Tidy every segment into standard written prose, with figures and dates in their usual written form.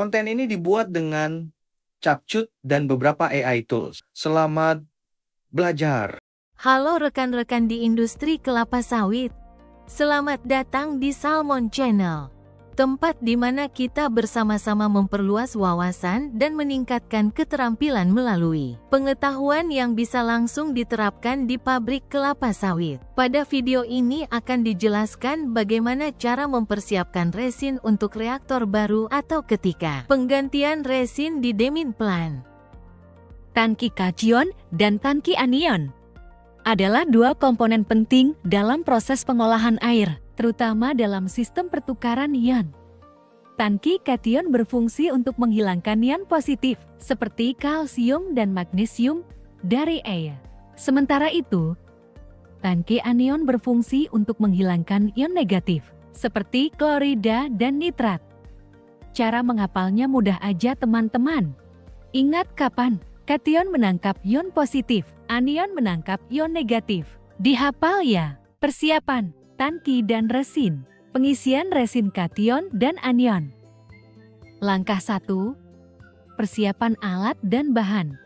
Konten ini dibuat dengan Capcut dan beberapa AI tools. Selamat belajar. Halo rekan-rekan di industri kelapa sawit. Selamat datang di Salmon Channel, tempat di mana kita bersama-sama memperluas wawasan dan meningkatkan keterampilan melalui pengetahuan yang bisa langsung diterapkan di pabrik kelapa sawit. Pada video ini akan dijelaskan bagaimana cara mempersiapkan resin untuk reaktor baru atau ketika penggantian resin di demin plant. Tangki kation dan tangki anion adalah dua komponen penting dalam proses pengolahan air, terutama dalam sistem pertukaran ion. Tangki kation berfungsi untuk menghilangkan ion positif, seperti kalsium dan magnesium, dari air. Sementara itu, tangki anion berfungsi untuk menghilangkan ion negatif, seperti klorida dan nitrat. Cara menghafalnya mudah aja teman-teman. Ingat kapan kation menangkap ion positif, anion menangkap ion negatif. Dihafal ya. Persiapan tangki dan resin. Pengisian resin kation dan anion. Langkah 1. Persiapan alat dan bahan.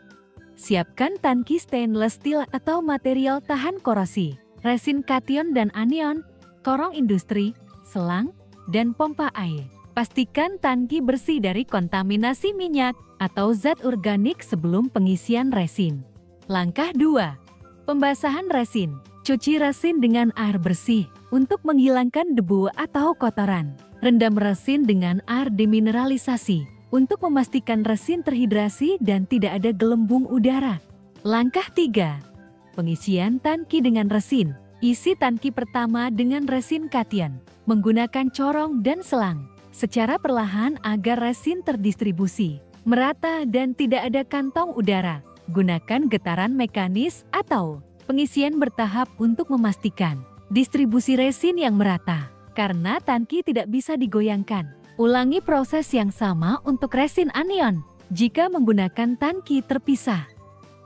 Siapkan tangki stainless steel atau material tahan korosi, resin kation dan anion, korong industri, selang, dan pompa air. Pastikan tangki bersih dari kontaminasi minyak atau zat organik sebelum pengisian resin. Langkah 2. Pembasahan resin. Cuci resin dengan air bersih untuk menghilangkan debu atau kotoran. Rendam resin dengan air demineralisasi untuk memastikan resin terhidrasi dan tidak ada gelembung udara. Langkah 3. Pengisian tangki dengan resin. Isi tangki pertama dengan resin kation menggunakan corong dan selang secara perlahan agar resin terdistribusi merata dan tidak ada kantong udara. Gunakan getaran mekanis atau pengisian bertahap untuk memastikan distribusi resin yang merata, karena tangki tidak bisa digoyangkan. Ulangi proses yang sama untuk resin anion jika menggunakan tangki terpisah.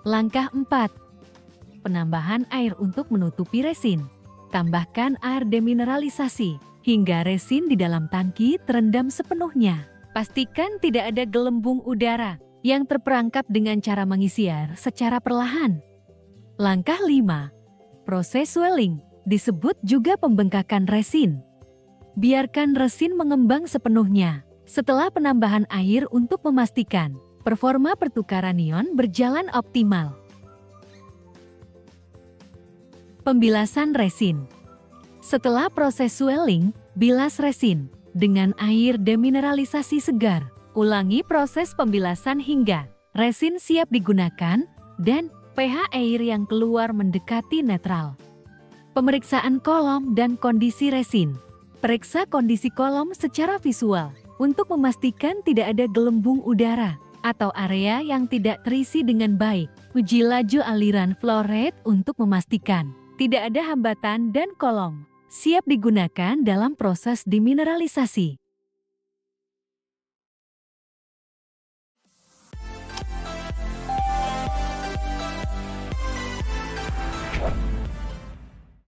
Langkah 4. Penambahan air untuk menutupi resin. Tambahkan air demineralisasi hingga resin di dalam tangki terendam sepenuhnya. Pastikan tidak ada gelembung udara yang terperangkap dengan cara mengisi air secara perlahan. Langkah 5. Proses swelling, disebut juga pembengkakan resin. Biarkan resin mengembang sepenuhnya setelah penambahan air untuk memastikan performa pertukaran ion berjalan optimal. Pembilasan resin. Setelah proses swelling, bilas resin dengan air demineralisasi segar. Ulangi proses pembilasan hingga resin siap digunakan dan pH air yang keluar mendekati netral. Pemeriksaan kolom dan kondisi resin. Periksa kondisi kolom secara visual untuk memastikan tidak ada gelembung udara atau area yang tidak terisi dengan baik. Uji laju aliran flow rate untuk memastikan tidak ada hambatan dan kolom siap digunakan dalam proses demineralisasi.